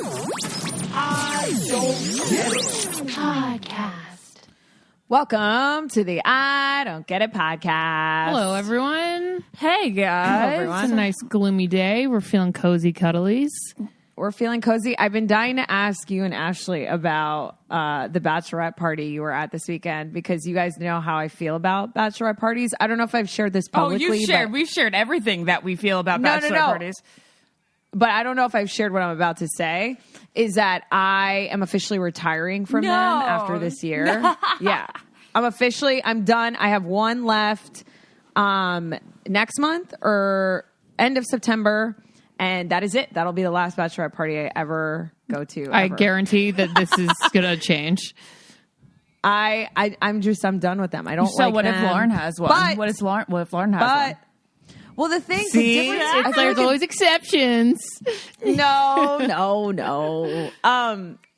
I Don't Get It Podcast. Welcome to the I Don't Get It podcast. Hello, everyone. Hey, guys. Hello, everyone. It's a nice gloomy day. We're feeling cozy cuddlies. We're feeling cozy. I've been dying to ask you and Ashley about the Bachelorette party you were at this weekend because you guys know how I feel about Bachelorette parties. I don't know if I've shared this publicly. Oh, you shared. We've shared everything that we feel about Bachelorette parties. But I don't know if I've shared what I'm about to say, is that I am officially retiring from them after this year. Yeah. I'm done. I have one left next month or end of September. And that is it. That'll be the last Bachelorette party I ever go to. I guarantee that this is going to change. I'm done with them. I don't like them. So what if Lauren has one? What if Lauren has one? Well, the thing, See, there's always exceptions. No.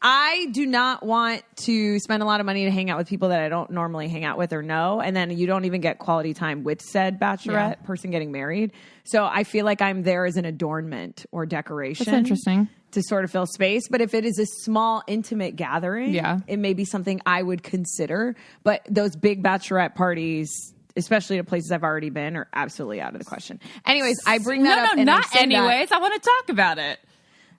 I do not want to spend a lot of money to hang out with people that I don't normally hang out with or know. And then you don't even get quality time with said Bachelorette person getting married. So I feel like I'm there as an adornment or decoration. That's interesting. To sort of fill space. But if it is a small, intimate gathering, it may be something I would consider. But those big Bachelorette parties, especially to places I've already been, are absolutely out of the question. Anyways, I bring that up. No, not anyways. I want to talk about it.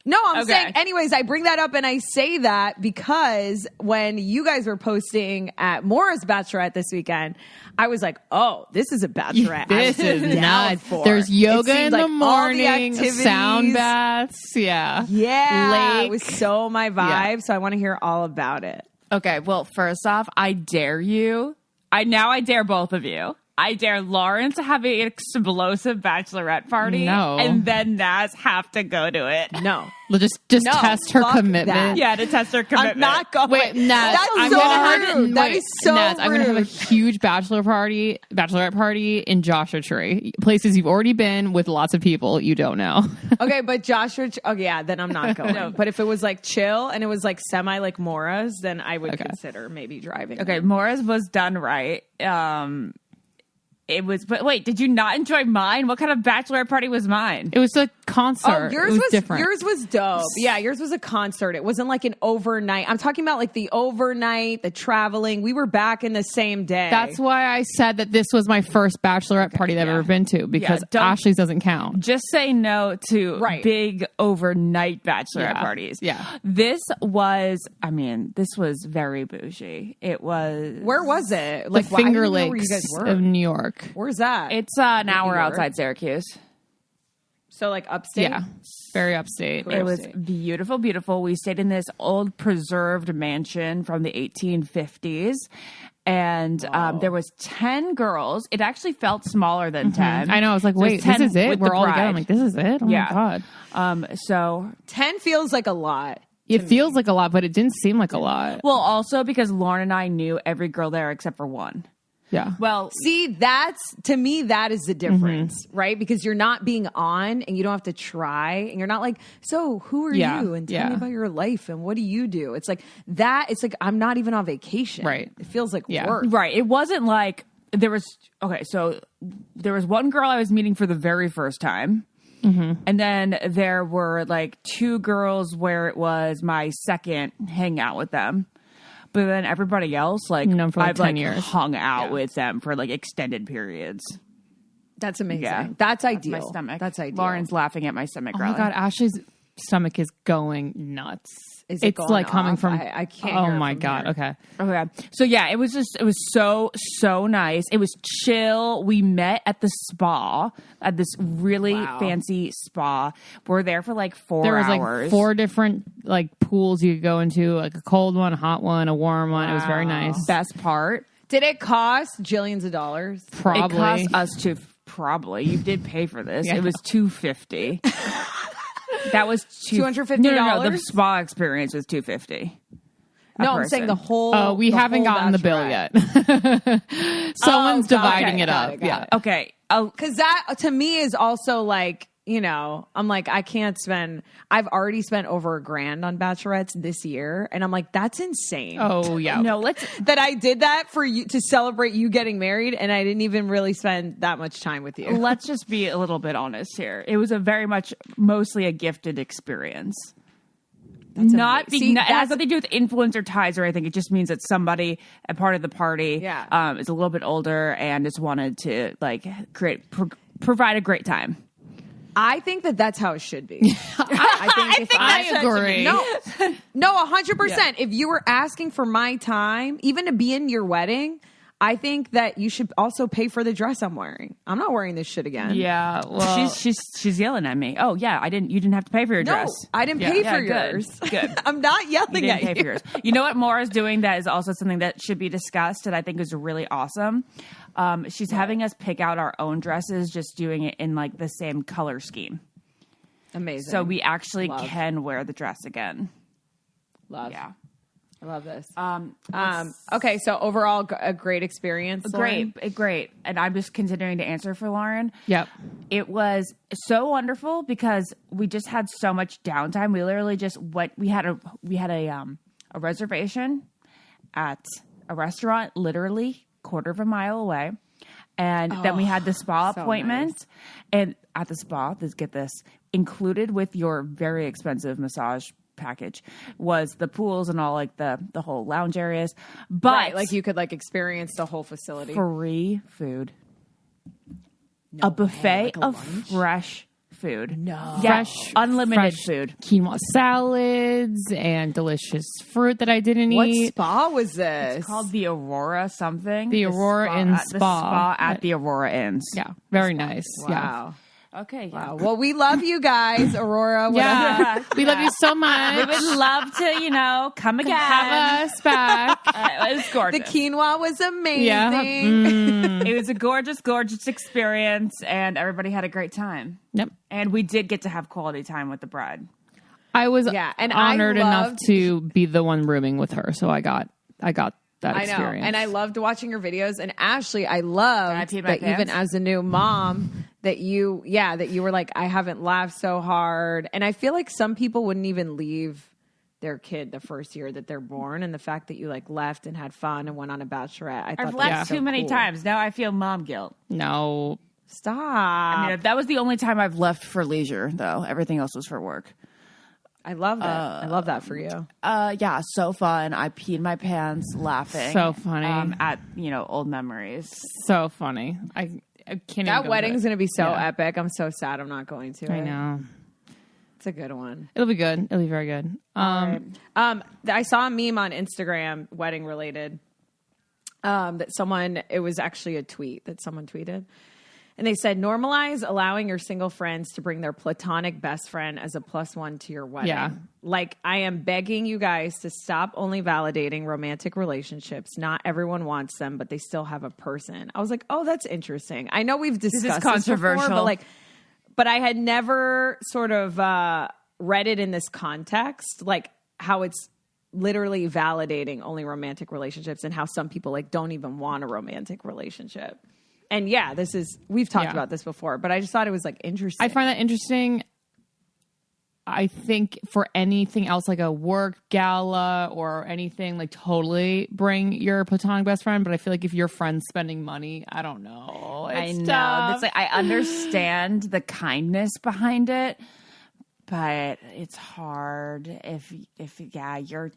No, I'm saying, anyways, I bring that up and I say that because when you guys were posting at Maura's Bachelorette this weekend, I was like, oh, this is a Bachelorette. This is nuts. There's yoga in the morning, sound baths. Yeah. Lake. It was so my vibe. Yeah. So I want to hear all about it. Okay, well, first off, I dare you. I dare both of you. I dare Lauren to have an explosive Bachelorette party. No. And then Naz have to go to it. No. We'll just test her commitment. That. Yeah, to test her commitment. I'm not going. Wait, Naz, I'm going to have a huge Bachelorette party in Joshua Tree. Places you've already been with lots of people you don't know. Okay, but Joshua, then I'm not going. No. But if it was like chill and it was like semi like Maura's, then I would consider maybe driving. Okay, Maura's was done right. It was, but wait, did you not enjoy mine? What kind of Bachelorette party was mine? It was a concert. Oh, yours was different. Yours was dope. Yeah, yours was a concert. It wasn't like an overnight. I'm talking about like the overnight, the traveling. We were back in the same day. That's why I said that this was my first Bachelorette party that I've ever been to, because Ashley's doesn't count. Just say no to big overnight Bachelorette parties. Yeah. This was very bougie. It was. Where was it? Like Finger Lakes of New York. Where's that? It's an hour outside Syracuse. So like upstate? Yeah, very upstate. It was beautiful, beautiful. We stayed in this old preserved mansion from the 1850s. And there was 10 girls. It actually felt smaller than 10. I know. I was like, wait, this is it? We're all together. I'm like, this is it? Oh my God. So 10 feels like a lot. It feels like a lot, but it didn't seem like a lot. Well, also because Lauren and I knew every girl there except for one. Yeah. Well, see, to me, that is the difference, right? Because you're not being on and you don't have to try and you're not like, so who are you? And tell me about your life and what do you do? It's like that. It's like, I'm not even on vacation. Right. It feels like work. Right. It wasn't like so there was one girl I was meeting for the very first time. Mm-hmm. And then there were like two girls where it was my second hangout with them. But then everybody else, like, I've 10 years. hung out with them for like extended periods. That's amazing. Yeah. That's ideal. My stomach. That's ideal. Lauren's laughing at my stomach. Oh my God, Ashley's stomach is going nuts. It's like coming from. I can't. Oh my God. Here. Okay. So yeah, it was so nice. It was chill. We met at the spa, at this really fancy spa. We're there for like 4 hours. There was like 4 different like pools you could go into, like a cold one, a hot one, a warm one. It was very nice. Best part. Did it cost jillions of dollars? Probably. It cost us to. Probably. You did pay for this. Yeah. It was $250. That was $250. No, the spa experience was $250. No, I'm saying the whole. Oh, we haven't gotten the bill yet. Someone's dividing it up. Yeah. Okay. Because that to me is also like, you know, I'm like, I can't spend. I've already spent over $1,000 on bachelorettes this year, and I'm like, that's insane. Oh yeah. No, that I did that for you to celebrate you getting married, and I didn't even really spend that much time with you. Let's just be a little bit honest here. It was mostly a gifted experience. Not amazing. being, it has nothing to do with influencer ties or anything. It just means that somebody, a part of the party, is a little bit older and just wanted to like provide a great time. I think that's how it should be. I think I agree. No, 100%. If you were asking for my time, even to be in your wedding, I think that you should also pay for the dress I'm wearing. I'm not wearing this shit again. Yeah, well, she's yelling at me. Oh yeah, you didn't have to pay for your dress. No, I didn't pay for yours. Good. I'm not yelling at pay for yours. You know what Maura's doing that is also something that should be discussed and I think is really awesome. She's having us pick out our own dresses, just doing it in like the same color scheme. Amazing. So we actually can wear the dress again. Love. Yeah. I love this. Okay, so overall, a great experience. Lauren? Great. And I'm just continuing to answer for Lauren. Yep. It was so wonderful because we just had so much downtime. We literally just went. We had a reservation at a restaurant, literally quarter of a mile away, and then we had the spa appointment. Nice. And at the spa, get this, included with your very expensive massage package was the pools and all like the whole lounge areas, but like you could like experience the whole facility. Free food, a buffet of fresh food, fresh, unlimited fresh food, quinoa salads and delicious fruit that I didn't What eat. spa was this? It's called the Aurora something. The Aurora Inn Spa. The spa at the Aurora Inns. Yeah, very nice. Wow. Okay. Wow. Well, we love you guys, Aurora. Yeah, we love you so much. We would love to, come again. Have us back. It was gorgeous. The quinoa was amazing. Yeah. It was a gorgeous, gorgeous experience, and everybody had a great time. Yep. And we did get to have quality time with the bride. I was and honored I enough to be the one rooming with her, so I got that experience. I know, and I loved watching your videos. And Ashley, I loved that even as a new mom, that you were like, I haven't laughed so hard. And I feel like some people wouldn't even leave their kid the first year that they're born. And the fact that you like left and had fun and went on a Bachelorette, I've left too many times. Now I feel mom guilt. No. Stop. I mean, that was the only time I've left for leisure, though. Everything else was for work. I love that. I love that for you. Yeah, so fun. I peed my pants laughing. So funny. At, old memories. So funny. I can't That even wedding's going to be so Yeah. epic. I'm so sad I'm not going to. I know. It's a good one. It'll be good. It'll be very good. I saw a meme on Instagram, wedding related, that it was actually a tweet that someone tweeted. And they said, normalize allowing your single friends to bring their platonic best friend as a +1 to your wedding. Yeah. Like, I am begging you guys to stop only validating romantic relationships. Not everyone wants them, but they still have a person. I was like, oh, that's interesting. I know we've discussed this controversial. before, but I had never sort of read it in this context, like how it's literally validating only romantic relationships and how some people like don't even want a romantic relationship. And yeah, we've talked about this before, but I just thought it was like interesting. I find that interesting. I think for anything else, like a work gala or anything, like totally bring your platonic best friend. But I feel like if your friend's spending money, I don't know. I know. It's like, I understand the kindness behind it, but it's hard if you're.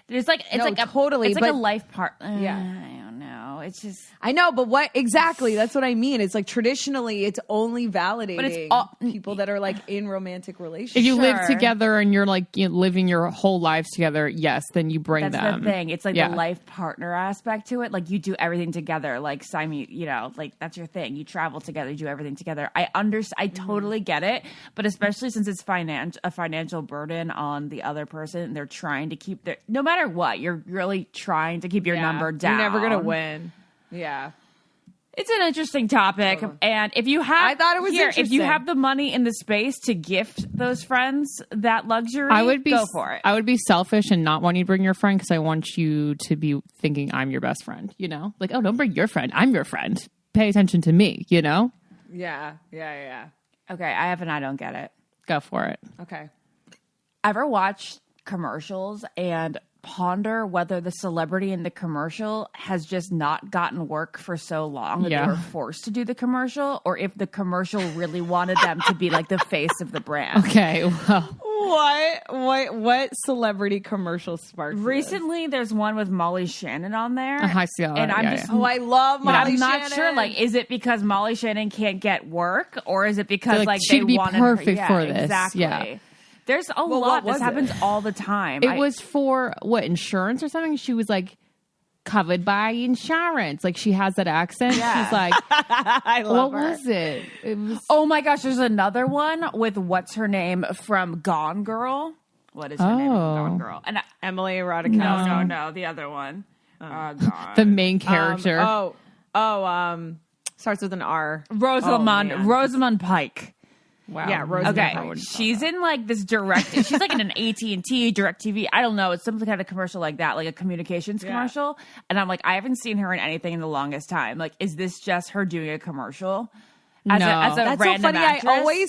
It's like a life part. Yeah. I don't know. It's just I know, but what exactly? That's what I mean. It's like traditionally, it's only validating people that are like in romantic relationships. If you live together and you're like living your whole lives together, yes, then you bring them. That's the thing. It's like the life partner aspect to it. Like you do everything together. Like like that's your thing. You travel together. You do everything together. I totally get it, but especially since it's a financial burden on the other person, they're trying to keep no matter what, you're really trying to keep your number down. You're never gonna win. Yeah. It's an interesting topic, and if you have, I thought it was interesting. If you have the money in the space to gift those friends that luxury, go for it. I would be selfish and not want you to bring your friend because I want you to be thinking I'm your best friend. Like, oh, don't bring your friend. I'm your friend. Pay attention to me. Yeah. Okay, I have an I don't get it. Go for it. Okay. Ever watch commercials and ponder whether the celebrity in the commercial has just not gotten work for so long that they were forced to do the commercial, or if the commercial really wanted them to be like the face of the brand? Okay, well, What celebrity commercial sparked this? Recently, there's one with Molly Shannon on there. I see all and that. I'm Yeah, just, yeah. Oh, I love but Molly I'm not Shannon. sure. Like, is it because Molly Shannon can't get work, or is it because Like, like she'd they be wanted perfect her? for this. Exactly. Yeah. There's a Well, lot. what This was happens it? all the time. It was for what, insurance or something? She was like covered by insurance. Like she has that accent. Yeah. She's like, I love what her. was it? It was Oh my gosh, there's another one with what's her name from Gone Girl. What is her name from Gone Girl? And Emily Ratajkowski. no, the other one. Gone. the main character. Starts with an R. Rosamund Oh, man. Rosamund Pike. Wow. Yeah, Rosamund Okay, Pike. she's in like this she's like in an AT&T DirecTV. I don't know. It's some kind of commercial like that, like a communications commercial. And I'm like, I haven't seen her in anything in the longest time. Like, is this just her doing a commercial? As No. a That's so random funny. actress?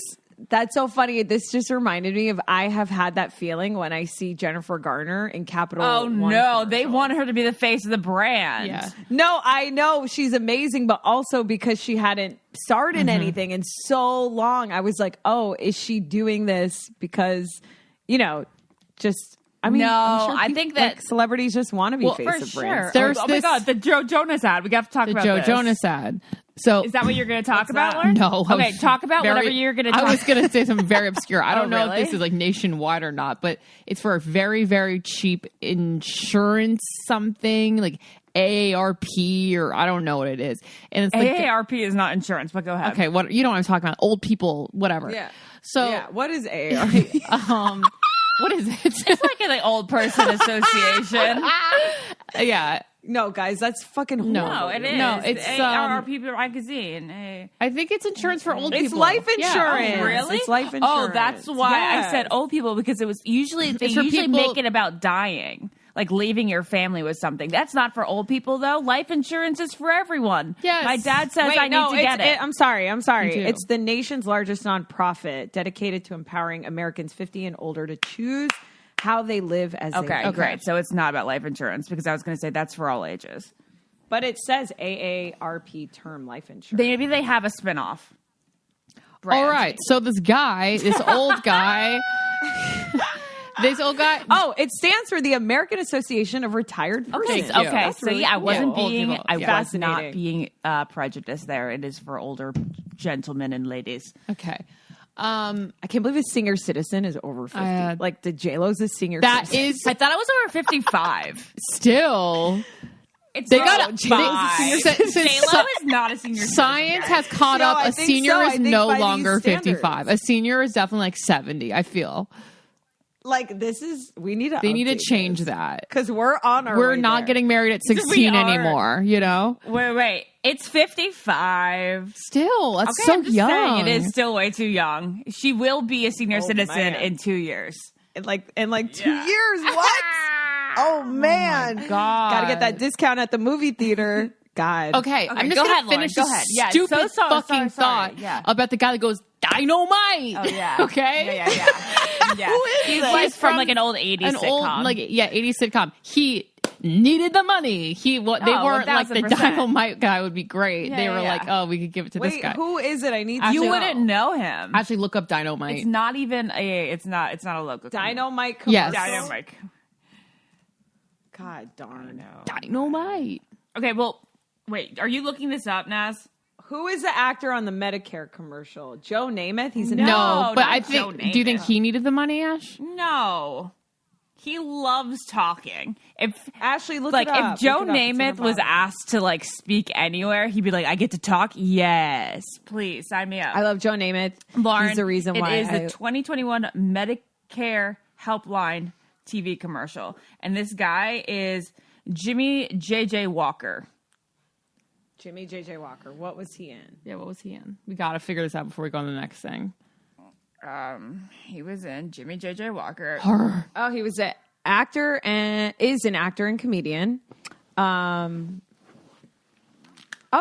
That's so funny. This just reminded me of I have had that feeling when I see Jennifer Garner in Capital Oh One no, they commercial. want her to be the face of the brand. Yeah. No, I know she's amazing, but also because she hadn't starred in anything in so long, I was like, oh, is she doing this because, just, I mean, No, I'm sure I think that- like, celebrities just want to be face for of sure. brands. There's oh my this- god, the Joe Jonas ad. We got to talk The about Joe this. Jonas ad. So Is that what you're going to talk about, that? Lauren? No. I Okay, was talk about very- whatever you're going to talk I was going to say something very obscure. I don't Oh, know really? if this is like nationwide or not, but it's for a very, very cheap insurance something like AARP or I don't know what it is. And it's like, AARP is not insurance, but go ahead. okay, what you know what I'm talking about? Old people, whatever. Yeah. So, Yeah, what is AARP? what is it? It's like an old person association. Yeah. No, guys, that's fucking horrible. No, it is. No, it's, AARP magazine. I think it's insurance for old It's people. life Yeah. insurance. Oh, really? It's life insurance. Oh, that's why Yes. I said old people, because it was usually they It's for usually people- make it about dying, like leaving your family with something. That's not for old people though. Life insurance is for everyone. Yes. My dad says Wait, I need no, to get it. I'm sorry. Me too. It's the nation's largest nonprofit dedicated to empowering Americans 50 and older to choose how they live as Okay, they great. So it's not about life insurance, because I was going to say that's for all ages. But it says AARP term life insurance. Maybe they have a spinoff. All right. So this guy, this old guy, Oh, it stands for the American Association of Retired Persons. Okay, Thank you. okay. That's So really yeah, I cool. wasn't Old being, people. I Yeah. was not Fascinating. being prejudiced there. It is for older gentlemen and ladies. okay. I can't believe a senior citizen is over 50. Like the J-Lo's a senior That citizen. is I thought it was over 55. still. It's They not got a five. since J-Lo is not a senior citizen, science guys. has caught No, up. I A think senior so. I is think no by these longer standards. 55. A senior is definitely like 70. I feel Like this is we need to they need to change that. because we're on our We're way not there. getting married at 16 are. anymore. You know, Wait. It's 55. still that's Okay, so I'm just young. saying, it is still way too young. She will be a senior citizen man. in 2 years. in like 2 years. What? Oh man, God. gotta get that discount at the movie theater. God. Okay, I'm just go gonna ahead, Lauren, finish go this ahead. Yeah, stupid so fucking sorry. thought Yeah. about the guy that goes dynamite. Oh yeah. Okay. Yeah. Yeah. He's this? like He's from from like an old 80s An sitcom. old 80s sitcom. He needed the money. They Oh, weren't like the 1000%. dynamite guy would be great. Yeah, they were yeah. like, oh, we could give it to this Wait, guy. who is it? I need to you know. wouldn't know him. Actually, look up dynamite. It's not even a. It's not a logo. Dynamite Yes. commercial. Dynamite. God darn. Dynamite. Okay, well, wait. Are you looking this up, Naz? Who is the actor on the Medicare commercial? Joe Namath. He's in No, but not I Joe think. Do you think Namath. he needed the money, Ash? No. He loves talking. If Ashley, look like it up. if Joe Look it up. It's in Namath the was bottom. asked to like speak anywhere, he'd be like, "I get to talk." Yes, please sign me up. I love Joe Namath. Lauren, He's the reason why it is I- the 2021 Medicare Helpline TV commercial, and this guy is Jimmy JJ Walker. Jimmy J.J. Walker. What was he in? Yeah, what was he in? We got to figure this out before we go on to the next thing. He was in Jimmy JJ Walker. Oh, he was an actor and is an actor and comedian. Oh,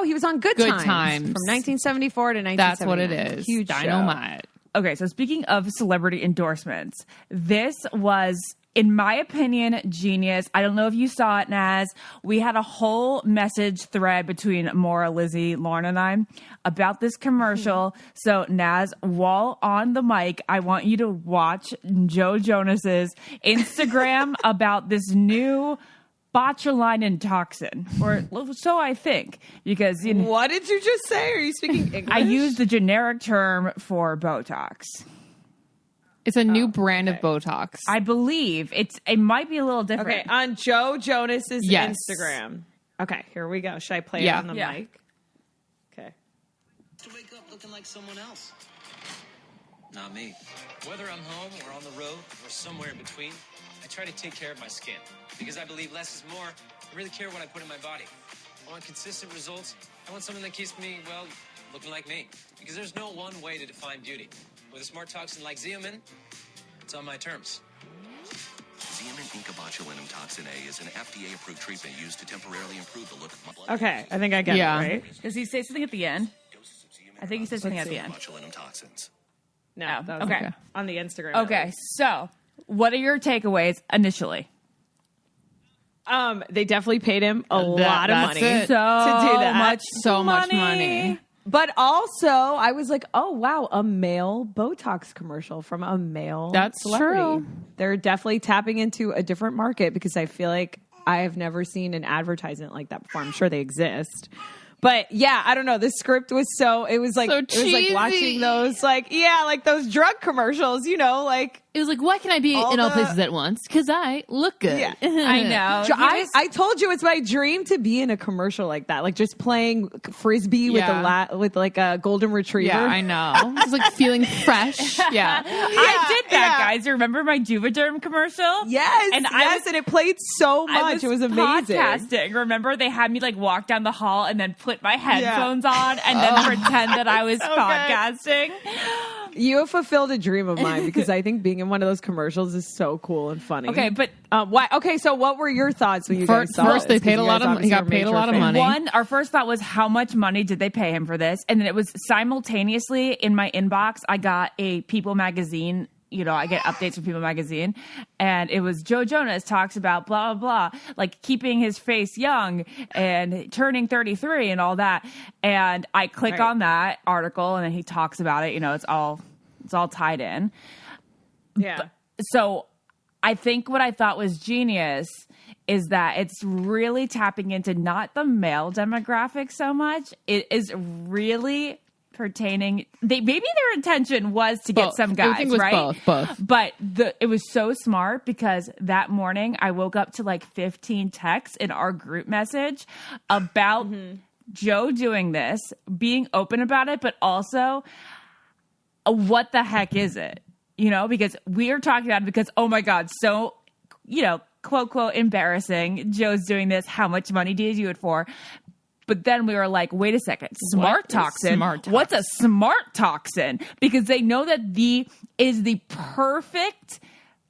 he was on Good Times Times. from 1974 to 1979. That's what it is. Huge show. Dynamite. Okay, so speaking of celebrity endorsements, this was in my opinion, genius. I don't know if you saw it, Naz. We had a whole message thread between Maura, Lizzie, Lauren, and I about this commercial. So, Naz, while on the mic, I want you to watch Joe Jonas's Instagram about this new botulinum toxin, or so I think, because what did you just say? Are you speaking English? I used the generic term for Botox. It's a new brand of Botox. I believe it might be a little different. Okay, on Joe Jonas's Instagram. Okay, here we go. Should I play it on the mic? Okay. To wake up looking like someone else. Not me. Whether I'm home or on the road or somewhere in between, I try to take care of my skin because I believe less is more. I really care what I put in my body. I want consistent results. I want something that keeps me, well, looking like me. Because there's no one way to define beauty. With a smart toxin like Endearment, it's on my terms. Endearment Incabotulinum Toxin A is an FDA-approved treatment used to temporarily improve the look of my blood. Okay, I think I get it, right? Does he say something at the end? I think he says something at the end. Botulinum toxins. No, that was okay. On the Instagram. Okay, so what are your takeaways initially? They definitely paid him a lot of money it. to do that. So much money. But also, I was like, oh, wow, a male Botox commercial from a male That's celebrity. true. They're definitely tapping into a different market because I feel like I have never seen an advertisement like that before. I'm sure they exist. But yeah, I don't know. The script was it was like watching those like those drug commercials, like It was like, why can I be in all places at once? Because I look good. Yeah. I know. I told you it's my dream to be in a commercial like that, like just playing frisbee with with like a golden retriever. Yeah, I know. It's like feeling fresh. Yeah. I did that, guys. Remember my Juvederm commercial? Yes, and and it played so much. It was amazing. Podcasting. Remember, they had me like walk down the hall and then put my headphones on and then pretend that I was podcasting. You have fulfilled a dream of mine because I think being in one of those commercials is so cool and funny. Okay, but why? Okay, so what were your thoughts when you guys saw First, this? they paid a lot of. He got paid a lot of money. Our first thought was, how much money did they pay him for this? And then it was simultaneously in my inbox. I got a People magazine. I get updates from People magazine, and it was Joe Jonas talks about blah, blah, blah, like keeping his face young and turning 33 and all that. And I click on that article, and then he talks about it. It's all tied in. Yeah. So I think what I thought was genius is that it's really tapping into not the male demographic so much. It is really pertaining. Maybe their intention was to get some guys, it was right? Both. But it was so smart because that morning I woke up to like 15 texts in our group message about Joe doing this, being open about it, but also what the heck is it? Because we are talking about it because, oh my God, so, quote, quote, embarrassing. Joe's doing this. How much money did you do it for? But then we were like, wait a second, smart toxin? What's a smart toxin? Because they know that is the perfect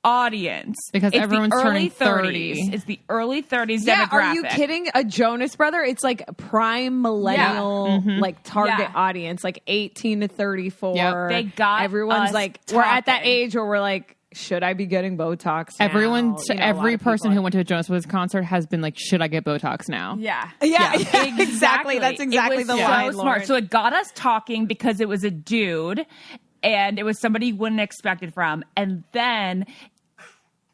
audience. Because everyone's turning 30. It's the early 30s demographic. Yeah, are you kidding? A Jonas brother? It's like prime millennial, like target audience, like 18 to 34. Yep. They got everyone's us like, talking. we're at that age where we're like, should I be getting Botox now? Every person who went to a Jonas Brothers concert has been like, should I get Botox now? Yeah. Exactly. That's exactly the line. So smart. So it got us talking because it was a dude and it was somebody you wouldn't expect it from. And then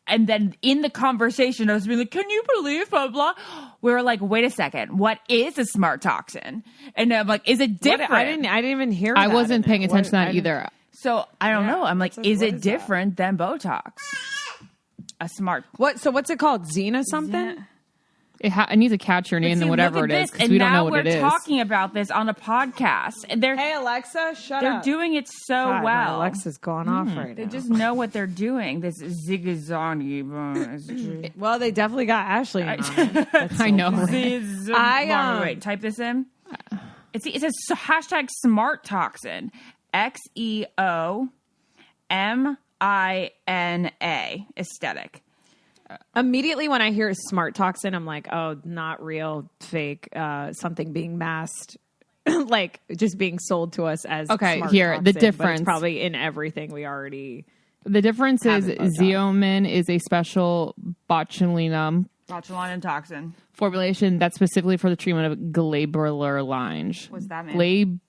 in the conversation, I was being like, can you believe blah, blah? We were like, wait a second. What is a smart toxin? And I'm like, is it different? I didn't even hear I that wasn't paying attention to that either. So I don't know. I'm like, is it different than Botox? A smart. So what's it called? Xena something? It needs to catch your name than whatever it is because we don't know what it is. And now we're talking about this on a podcast. And hey, Alexa, shut up. They're doing it so God, well. Alexa's going off right now. They just know what they're doing. This zigazani. Well, they definitely got Ashley on it. I know. Wait, type this in. It says hashtag smart toxin. XEOMINA aesthetic. Immediately when I hear smart toxin, I'm like, oh, not real, fake, something being masked, like just being sold to us as okay. smart Here, toxin, the but difference it's probably in everything we already The difference is Having Botox. Xeomin is a special botulinum Botulinum toxin. formulation that's specifically for the treatment of glabular lines. What's that mean?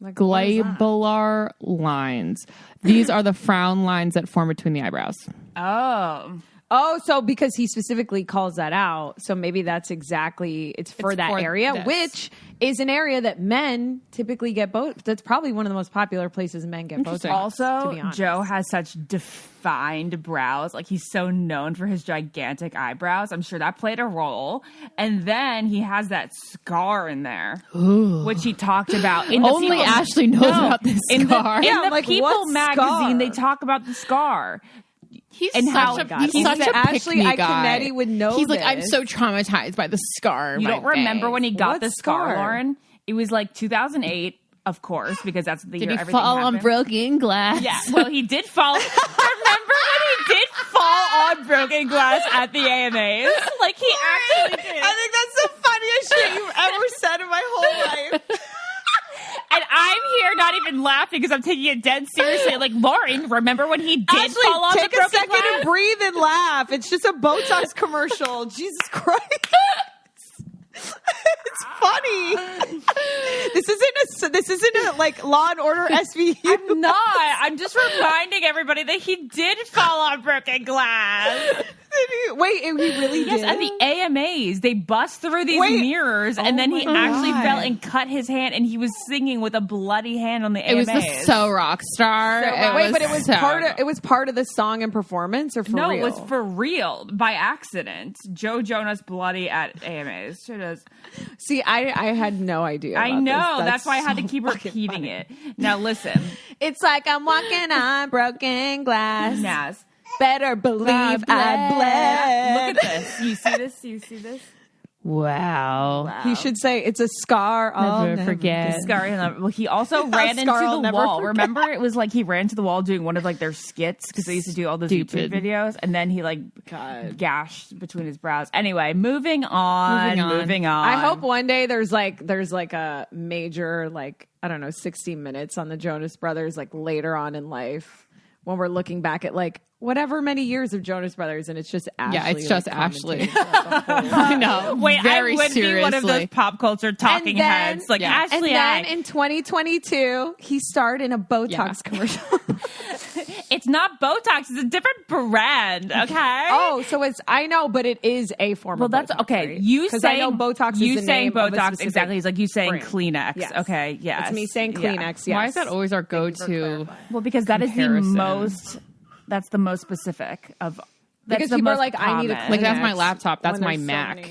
Glabular lines. These are the frown lines that form between the eyebrows. Oh, so because he specifically calls that out, so maybe that's exactly it's for that area, this. which is an area that men typically get Botox. That's probably one of the most popular places men get Botox. Also, to be honest. Joe has such defined brows. Like, he's so known for his gigantic eyebrows. I'm sure that played a role. And then he has that scar in there, which he talked about. In the Only People- Ashley knows about this scar. Yeah, In the like, People what magazine, scar? they talk about the scar. He's And such how- a, God. he's such a Ashley pick-me guy. Iaconetti would know He's like, I'm this. so traumatized by the scar. in You my don't remember face. when he got What the scar, scar? Lauren? It was like 2008, of course, because that's the Did year he everything fall on happened. broken glass? Yeah, well, he did fall. Remember when he did fall on broken glass at the AMAs? Like, he actually did. I think that's the funniest shit you've ever said in my whole life. And I'm here not even laughing because I'm taking it dead seriously. Like, Lauren, remember when he did Ashley, fall on take the a broken second glass? and breathe and laugh. It's just a Botox commercial. Jesus Christ. It's funny. This isn't a like Law and Order SVU. I'm not. I'm just reminding everybody that he did fall on broken glass. Wait, he really Yes, did? at the AMAs, they bust through these Wait. mirrors, and then he my actually God. fell and cut his hand, and he was singing with a bloody hand on the It was AMAs. the So Rock Star. But it was so part of the song and performance, or for No, real? it was for real, by accident. Joe Jonas bloody at AMAs. Sure does. See, I had no idea. I about know. this. That's why I had to so keep fucking repeating funny. it. Now listen, It's like I'm walking on broken glass. Naz. Better believe I bled. Look at this. You see this? You see this? Wow. He should say it's a scar. I'll Never forget. Scar. Well, he also ran into Scar I'll the never wall. forget. Remember, it was like he ran to the wall doing one of like their skits because they used to do all those Stupid. YouTube videos, and then he like gashed between his brows. Anyway, moving on. I hope one day there's like a major like I don't know 60 minutes on the Jonas Brothers like later on in life when we're looking back at like whatever many years of Jonas Brothers and it's just Ashley. Yeah, it's just like, Ashley. commentating. I know. Wait, very I would seriously. be one of those pop culture talking And then- heads like Yeah. Ashley. And then in 2022, he starred in a Botox Yeah. commercial. It's not Botox; it's a different brand. Okay. Oh, so it's I know, but it is a form Well, of that's Botox, okay. right? You 'Cause saying I know Botox You is the saying name of a Botox specific exactly? It's like you saying brand. Kleenex. Yes. Okay, yes. It's me saying Yeah. Kleenex. Yes. Why is that always our go-to? Well, because that is the Comparison. most. That's the most specific of. That's Because the people are most like, I need a common. Like, that's my Kleenex laptop. That's when my there's so Mac. many-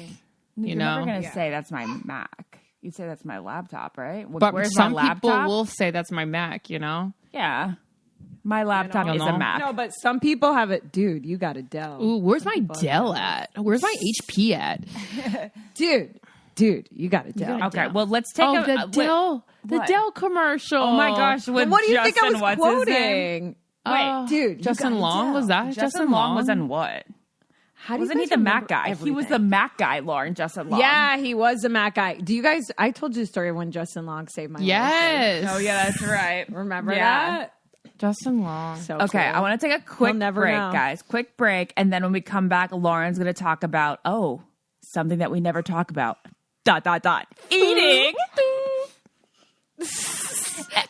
You You're know? never gonna Yeah. say that's my Mac. You say that's my laptop, right? But Where's some my people laptop? will say that's my Mac, you know? Yeah, my laptop You is know? a Mac. No, but some people have it. Dude, you got a Dell. Ooh, where's my Dell at? Where's my HP at? Dude, you got a Dell. Okay, well, let's take a the Dell. The what? Dell commercial. Oh my gosh! But With what do you Justin, think I was what's his name? quoting? Wait, Dude, you Justin got a Long? Dell. Was that Justin Long was in what? How do you Wasn't he guys the Mac remember guy? He was everything? the Mac guy, Lauren. Justin Long. Yeah, he was the Mac guy. Do you guys? I told you the story when Justin Long saved my life. Yes. Oh yeah, that's right. Remember Yeah. that? Justin Long. So Okay, cool. I want to take a quick never break, know. guys. Quick break, and then when we come back, Lauren's going to talk about something that we never talk about. ... Eating.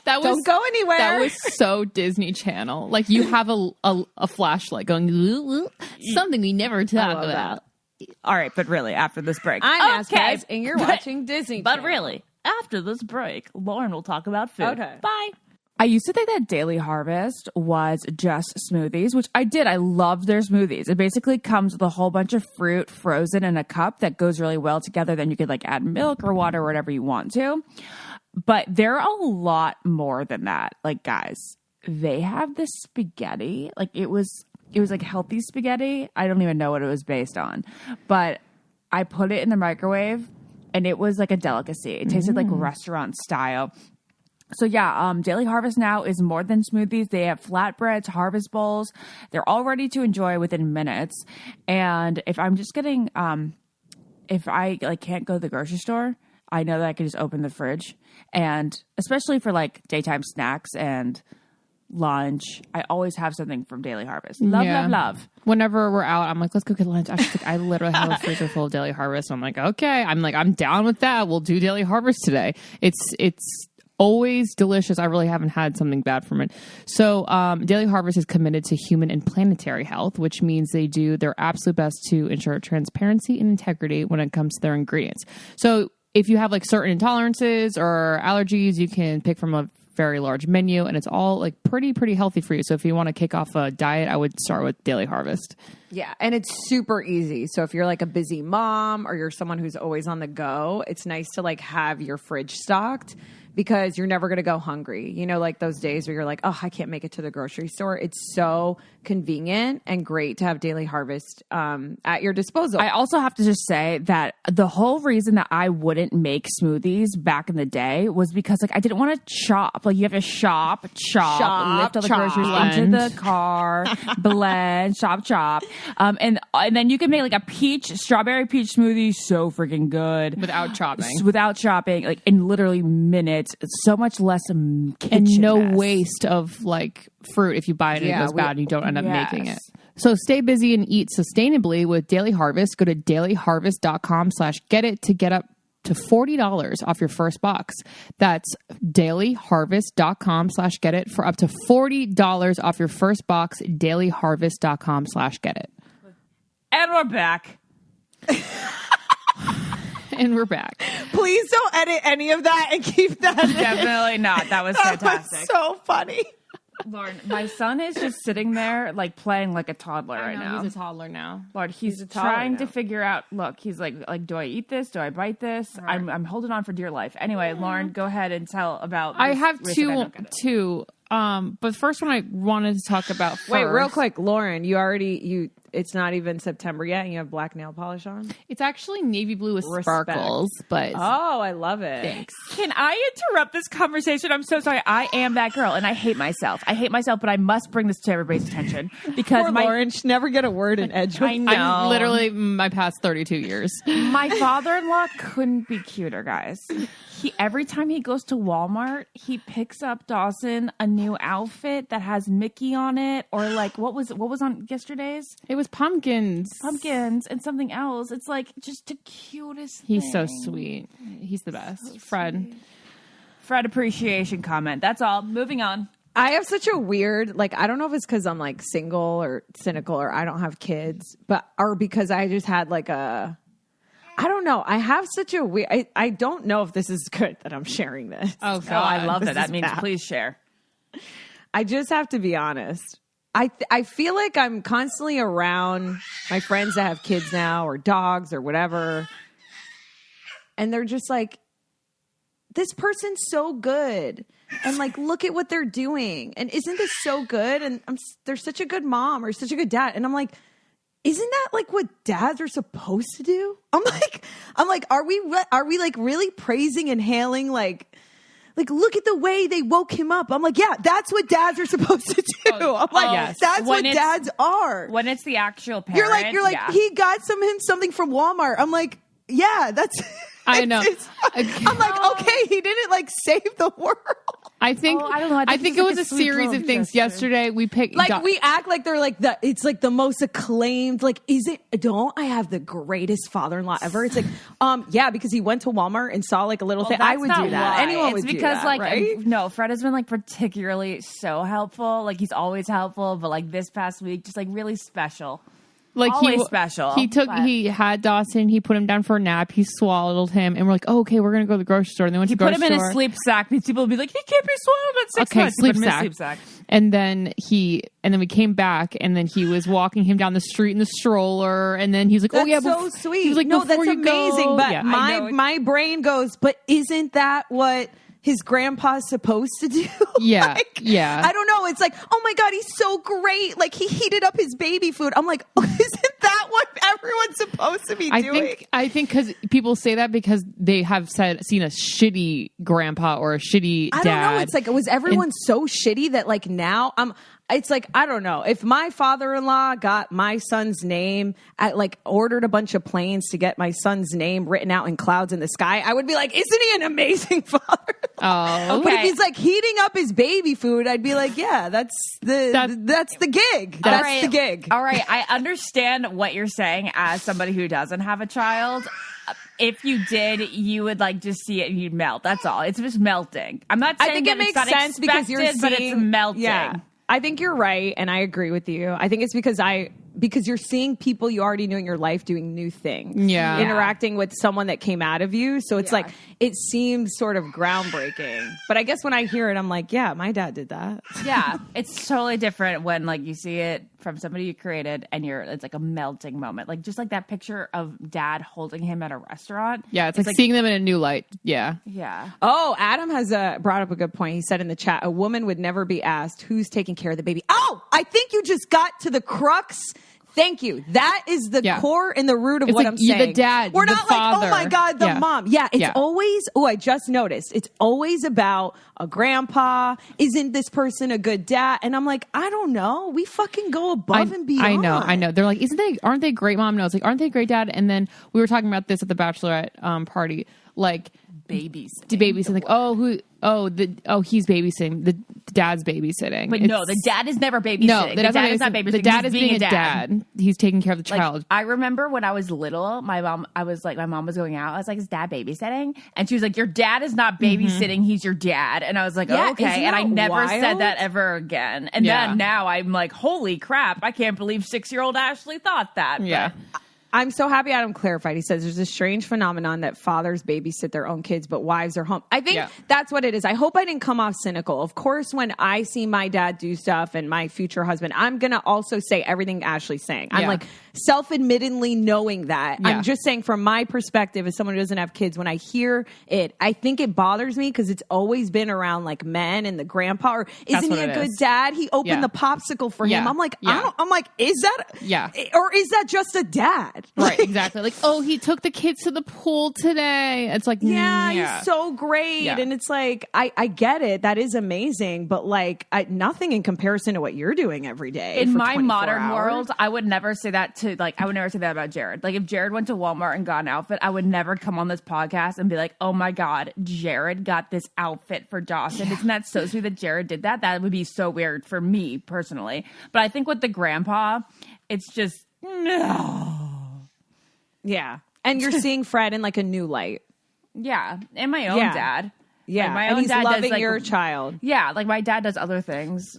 That was Don't go anywhere. That was so Disney Channel. Like you have a flashlight going something we never talk love about. All right, but really, after this break, I'm okay, Aspaz, and you're watching Disney. But Channel. really, after this break, Lauren will talk about food. Okay. Bye. I used to think that Daily Harvest was just smoothies, which I did. I loved their smoothies. It basically comes with a whole bunch of fruit frozen in a cup that goes really well together. Then you could like add milk or water or whatever you want to. But they're a lot more than that. Like, guys, they have this spaghetti. Like it was like healthy spaghetti. I don't even know what it was based on. But I put it in the microwave and it was like a delicacy. It tasted like restaurant style. So yeah, Daily Harvest now is more than smoothies. They have flatbreads, harvest bowls. They're all ready to enjoy within minutes. And if I'm just getting, if I like can't go to the grocery store, I know that I can just open the fridge. And especially for like daytime snacks and lunch. I always have something from Daily Harvest. Love. Whenever we're out, I'm like, let's go get lunch. I literally have a freezer full of Daily Harvest. I'm like, okay. I'm down with that. We'll do Daily Harvest today. It's always delicious. I really haven't had something bad from it. So Daily Harvest is committed to human and planetary health, which means they do their absolute best to ensure transparency and integrity when it comes to their ingredients. So if you have like certain intolerances or allergies, you can pick from a very large menu, and it's all like pretty healthy for you. So if you want to kick off a diet, I would start with Daily Harvest. Yeah, and it's super easy. So if you're like a busy mom or you're someone who's always on the go, it's nice to like have your fridge stocked, because you're never going to go hungry. You know, like those days where you're like, oh, I can't make it to the grocery store. It's so convenient and great to have Daily Harvest at your disposal. I also have to just say that the whole reason that I wouldn't make smoothies back in the day was because like I didn't want to chop. Like you have to chop, lift all the groceries into the car, blend, chop. And then you can make like a strawberry peach smoothie so freaking good. Without chopping, like in literally minutes. It's so much less kitchen and no mess. waste of like fruit if you buy it and it goes bad and you don't end up making it. So stay busy and eat sustainably with Daily Harvest. Go to dailyharvest.com/get it to get up to $40 off your first box. That's dailyharvest.com/get it for up to $40 off your first box. dailyharvest.com/get it. And we're back. And we're back. Please don't edit any of that and keep that in. Definitely not. That was fantastic. So funny. Lauren, my son is just sitting there like playing like a toddler right now. He's a toddler now. Lord, he's trying to figure out. Look, he's like, do I eat this? Do I bite this? Right. I'm holding on for dear life. Anyway, Lauren, go ahead and tell about. I have two. But first one I wanted to talk about first. Wait, real quick, Lauren, it's not even September yet and you have black nail polish on? It's actually navy blue with sparkles, but oh, I love it. Thanks. Can I interrupt this conversation? I'm so sorry. I am that girl and I hate myself. But I must bring this to everybody's attention because poor Lauren should never get a word in edgewise. I know. I'm literally my past 32 years. My father-in-law couldn't be cuter, guys. Every time he goes to Walmart, he picks up Dawson a new outfit that has Mickey on it, or like what was on yesterday's? It was pumpkins and something else. It's like just the cutest He's thing. so sweet. He's the best. So Fred appreciation comment. That's all. Moving on. I have such a weird, like, I don't know if it's because I'm like single or cynical or I don't have kids, or because I just had like I don't know. I have such a weird, I don't know if this is good that I'm sharing this. Oh, God. I love that. That means bad. Please share. I just have to be honest. I feel like I'm constantly around my friends that have kids now or dogs or whatever. And they're just like, this person's so good. And like, look at what they're doing. And isn't this so good? And they're such a good mom or such a good dad. And I'm like, isn't that like what dads are supposed to do? I'm like, are we like really praising and hailing like look at the way they woke him up. I'm like, yeah, that's what dads are supposed to do. I'm like, yes. That's what dads are. When it's the actual parent. You're like, yeah. He got him something from Walmart. I'm like, yeah, that's. I know. I'm like, okay, he didn't like save the world. I think I don't know. I think it was a series of things. Yesterday we picked we act like they're like it's like the most acclaimed. Like, don't I have the greatest father-in-law ever? It's like, yeah, because he went to Walmart and saw like a little thing. I would do that. Why. Anyone would do that. Because like, right? No, Fred has been like particularly so helpful. Like he's always helpful, but like this past week, just like really special. Like always special. He had Dawson. He put him down for a nap. He swallowed him, and we're like, "Oh, okay, we're gonna go to the grocery store." And they went to the grocery store. He put him in a sleep sack. These people would be like, "He can't be swallowed at 6 months." Sleep sack. And then we came back, and then he was walking him down the street in the stroller, and then he's like, that's "Oh yeah, so sweet." He was like, "No, that's amazing." But yeah. my brain goes, "But isn't that what his grandpa's supposed to do?" Yeah, yeah. I don't know. It's like, oh my God, he's so great. Like he heated up his baby food. I'm like, oh, isn't that what everyone's supposed to be doing? I think because people say that because they have seen a shitty grandpa or a shitty dad. I don't know. It's like, was everyone so shitty that like now it's like, I don't know. If my father-in-law got my son's name, ordered a bunch of planes to get my son's name written out in clouds in the sky, I would be like, isn't he an amazing father? Oh, But if he's like heating up his baby food, I'd be like, yeah, that's the gig. That's the gig. All right, I understand what you're saying as somebody who doesn't have a child. If you did, you would like just see it and you'd melt. That's all. It's just melting. I'm not saying I think that it makes it's not sense because you're seeing, but it's melting. Yeah, I think you're right, and I agree with you. I think it's because you're seeing people you already knew in your life doing new things. Yeah. Interacting with someone that came out of you. So it's like, it seems sort of groundbreaking. But I guess when I hear it, I'm like, yeah, my dad did that. Yeah. It's totally different when like you see it from somebody you created and it's like a melting moment. Like just like that picture of dad holding him at a restaurant. Yeah. It's like seeing them in a new light. Yeah. Yeah. Oh, Adam has brought up a good point. He said in the chat, a woman would never be asked who's taking care of the baby. Oh, I think you just got to the crux. Thank you. That is the core and the root of what I'm saying. The dad, we're the not father. like, oh my God, the mom. Yeah, it's always, I just noticed. It's always about a grandpa. Isn't this person a good dad? And I'm like, I don't know. We fucking go above and beyond. I know. They're like, aren't they great mom? No, it's like, aren't they a great dad? And then we were talking about this at the Bachelorette party. Like, babysitting. Like, he's babysitting. The dad's babysitting. But no, the dad is never babysitting. No, the dad is not babysitting. The dad is being a dad. He's taking care of the child. Like, I remember when I was little, my mom was going out. I was like, is dad babysitting? And she was like, your dad is not babysitting. He's your dad. And I was like, okay. And I never said that ever again. And then now I'm like, holy crap. I can't believe 6-year-old Ashley thought that. Yeah. But I'm so happy Adam clarified. He says there's a strange phenomenon that fathers babysit their own kids, but wives are home. I think that's what it is. I hope I didn't come off cynical. Of course, when I see my dad do stuff and my future husband, I'm going to also say everything Ashley's saying. I'm like self-admittedly knowing that. I'm just saying from my perspective as someone who doesn't have kids, when I hear it, I think it bothers me because it's always been around like men and the grandpa. Or isn't he a good dad? He opened the popsicle for him. I'm like, I'm like, is that? Or is that just a dad? Right, exactly. Like, oh, he took the kids to the pool today. It's like, he's so great. Yeah. And it's like, I get it. That is amazing. But like, nothing in comparison to what you're doing every day. In my modern world, I would never say that I would never say that about Jared. Like if Jared went to Walmart and got an outfit, I would never come on this podcast and be like, oh my God, Jared got this outfit for Dawson. Isn't that so sweet that Jared did that? That would be so weird for me personally. But I think with the grandpa, it's just, no. Yeah. And you're seeing Fred in like a new light. Yeah. And my own dad. Yeah. Like, my and own he's dad loving does, like, your child. Yeah. Like my dad does other things.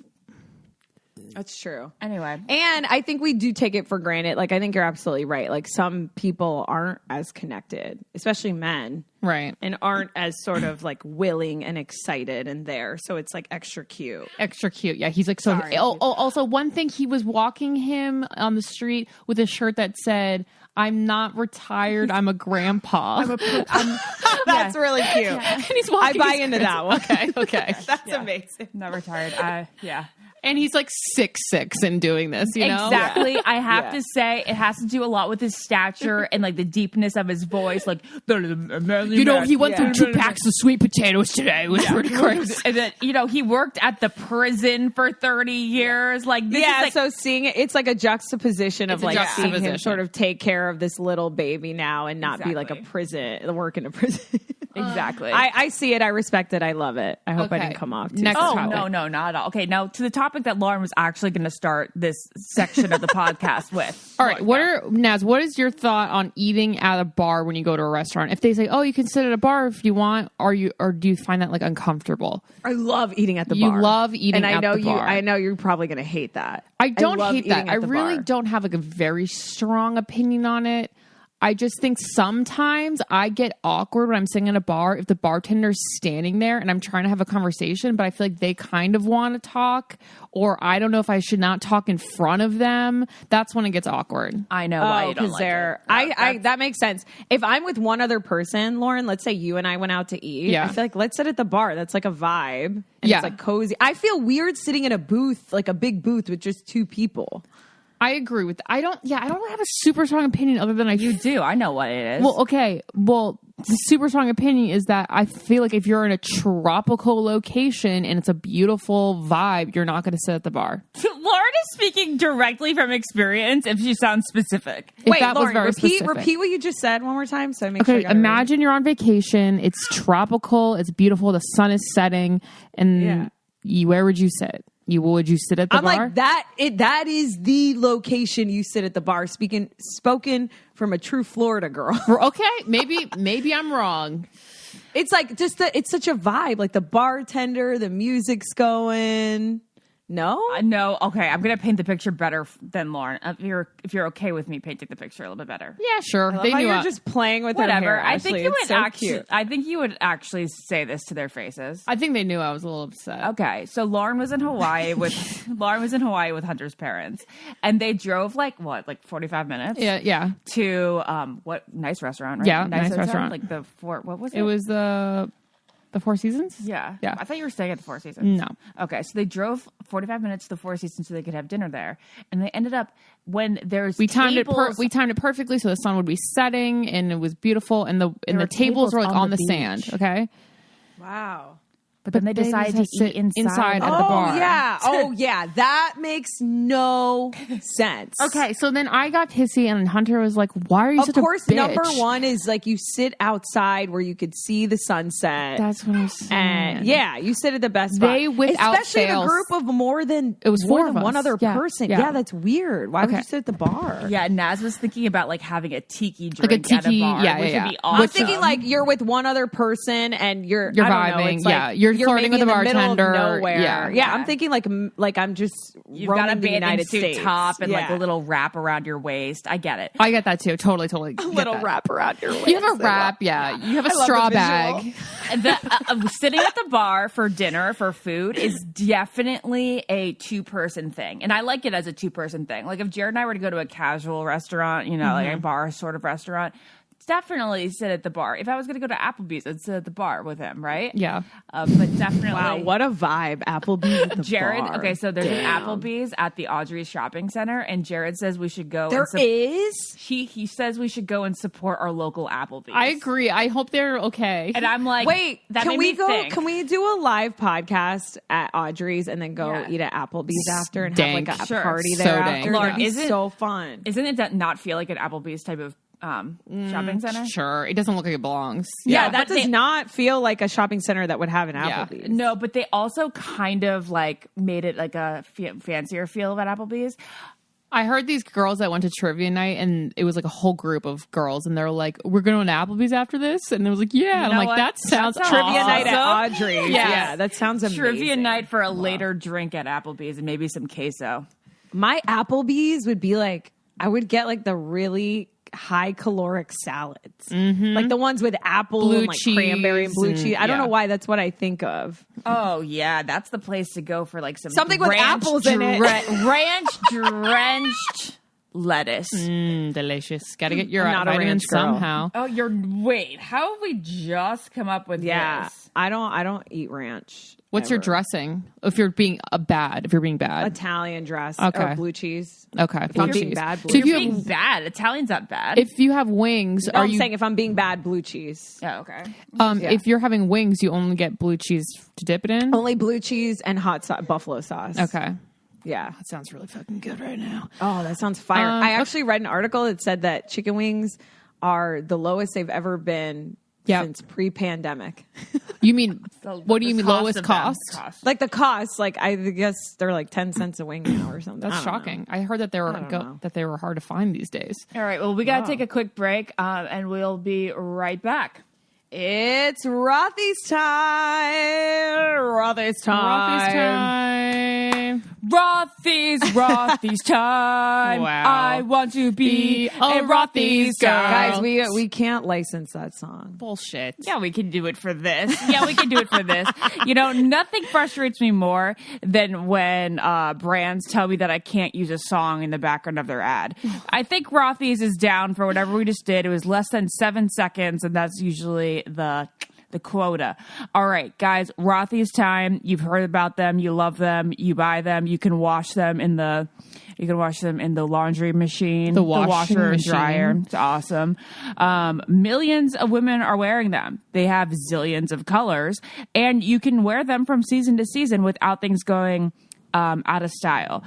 That's true. Anyway. And I think we do take it for granted. Like, I think you're absolutely right. Like, some people aren't as connected, especially men. Right. And aren't as sort of like willing and excited and there. So it's like extra cute. Extra cute. Yeah. He's like, so. Also, one thing, he was walking him on the street with a shirt that said, I'm not retired. I'm a grandpa. That's really cute. Yeah. And he's walking. I buy into that one. Okay. That's amazing. Not retired. And he's like 6'6" and doing this, you know? Exactly. I have to say, it has to do a lot with his stature and like the deepness of his voice. Like, you know, he went through 2 packs of sweet potatoes today. It was pretty crazy. And then, you know, he worked at the prison for 30 years. Like, this is like, so seeing it, it's like a juxtaposition of like seeing him sort of take care of this little baby now and not be like work in a prison. Exactly. I see it. I respect it. I love it. I hope I didn't come off too. No, not at all. Okay, now to the topic that Lauren was actually going to start this section of the podcast with. All right, Naz, what is your thought on eating at a bar when you go to a restaurant? If they say, "Oh, you can sit at a bar if you want," or do you find that like uncomfortable? I love eating at the bar. You love eating at the bar. I know you're probably going to hate that. I don't hate that. I really don't have like a very strong opinion on it. I just think sometimes I get awkward when I'm sitting at a bar if the bartender's standing there and I'm trying to have a conversation, but I feel like they kind of want to talk, or I don't know if I should not talk in front of them. That's when it gets awkward. I know why you don't like it. That makes sense. If I'm with one other person, Lauren, let's say you and I went out to eat. I feel like let's sit at the bar. That's like a vibe. And it's like cozy. I feel weird sitting in a booth, like a big booth with just 2 people. I agree with that. I don't have a super strong opinion other than You do. I know what it is. Well, okay. Well, super strong opinion is that I feel like if you're in a tropical location and it's a beautiful vibe, you're not going to sit at the bar. Lauren is speaking directly from experience if she sounds specific. If Wait, that was Lauren, very specific. repeat what you just said one more time so I make sure I Okay, got it right. imagine you're on vacation. It's tropical. It's beautiful. The sun is setting. And where would you sit? Would you sit at the I'm bar? like that is the location you sit at the bar. Spoken from a true Florida girl. Okay, maybe I'm wrong. It's like it's such a vibe. Like the bartender, the music's going. No, No, okay. I'm gonna paint the picture better than Lauren. If you're okay with me painting the picture a little bit better. Yeah, sure. They knew you're just playing with Whatever. Her hair, I think Ashley. you It's would so actually. cute. I think you would actually say this to their faces. I think they knew I was a little upset. Okay, so Lauren was in Hawaii with Hunter's parents, and they drove like 45 minutes. Yeah. To what nice restaurant? Right? Yeah, nice hotel? restaurant. Like the Four. What was it? It was the Four Seasons? Yeah. Yeah. I thought you were staying at the Four Seasons. No. Okay, so they drove 45 minutes to the Four Seasons so they could have dinner there, and they ended up when there's We timed tables, it perfectly so the sun would be setting and it was beautiful and the were tables were like tables on the beach. sand, okay? Wow. But then they decided to just sit eat inside at the Oh bar. yeah. That makes no sense. Okay, so then I got pissy and Hunter was like, "Why are you Of such a bitch?" course, number one is like you sit outside where you could see the sunset. That's what I'm saying. And you sit at the best spot. They, without especially in a fail, group of more than it was more four than of one us. other Yeah, person. yeah. Yeah, that's weird. Why would Okay. you sit at the bar? Yeah, Naz was thinking about like having a tiki drink Like a at a tiki- bar, yeah, which yeah, would be yeah. awesome. I'm thinking like you're with one other person and you're You're I don't know, vibing, it's like yeah. You're flirting maybe with the in the middle of bartender, nowhere. yeah. Yeah, I'm thinking like I'm just You've got a roaming the bathing United suit States. top and like Yeah. a little wrap around your waist. I get it. I get that too. Totally. a little wrap around your waist. You have a wrap, yeah. You have a love straw the bag. Sitting at the bar for dinner for food is definitely a two-person thing, and I like it as a two-person thing. Like if Jared and I were to go to a casual restaurant, like a bar sort of restaurant, definitely sit at the bar. If I was going to go to Applebee's, I'd sit at the bar with him, right? Yeah. But definitely. Wow, what a vibe. Applebee's at the Jared, bar. okay, so there's Damn. an Applebee's at the Audrey's Shopping Center, and Jared says we should go. There is? He says we should go and support our local Applebee's. I agree. I hope they're okay. And I'm like, Wait, that can made we me go? think. Can we do a live podcast at Audrey's and then go Yeah. eat at Applebee's after and Dank. have like a Sure. party So there dank. after? Lauren, That'd be isn't- so fun. Isn't it that not feel like an Applebee's type of shopping center? Sure. It doesn't look like it belongs. Yeah, but that does they- not feel like a shopping center that would have an Yeah. Applebee's. No, but they also kind of like made it like a fancier feel at Applebee's. I heard these girls that went to trivia night and it was like a whole group of girls and they're like, "We're going to Applebee's after this?" And it was like, "Yeah." And know I'm like, what? "That sounds That sounds Trivia night at awesome. Audrey's. Yes. Yeah, that sounds amazing. Trivia night for a later drink at Applebee's and maybe some queso. My Applebee's would be like, I would get like the really high caloric salads, like the ones with apple Blue and like cheese cranberry and blue and- cheese. I don't yeah. know why that's what I think of. Oh yeah, that's the place to go for like Something with apples in it. ranch drenched lettuce. delicious. Got to get your I'm not a vitamins ranch girl. somehow." Oh, wait. How have we just come up with Yeah, this? I don't eat ranch. What's your ever. dressing? If you're being bad. Italian dress Okay. or blue cheese? Okay. If I'm blue being cheese. bad, blue So if cheese. you Being have, bad. Italian's not bad. if you have wings, No, are I'm you saying if I'm being bad, blue cheese. oh, okay. yeah. if you're having wings, you only get blue cheese to dip it in? Only blue cheese and hot sauce, buffalo sauce. Okay. Yeah. That sounds really fucking good right now. Oh, that sounds fire. I actually read an article that said that chicken wings are the lowest they've ever been Yep. since pre-pandemic. You mean, what do you mean lowest of them. cost? Like the cost, like I guess they're like 10 cents a wing now or something. That's I don't know. shocking. I heard that they were know. that they were hard to find these days. All right. Well, we got to take a quick break and we'll be right back. It's Rothy's time. Rothy's time. Rothy's time. Wow. I want to be a Rothy's girl. Guys, we can't license that song. Bullshit. Yeah, we can do it for this. Yeah, we can do it for this. You know, nothing frustrates me more than when brands tell me that I can't use a song in the background of their ad. I think Rothy's is down for whatever we just did. It was less than 7 seconds, and that's usually the the quota. All right, guys, Rothy's time. You've heard about them. You love them. You buy them. You can wash them in the laundry machine, the washer and dryer. It's awesome. Millions of women are wearing them. They have zillions of colors, and you can wear them from season to season without things going out of style.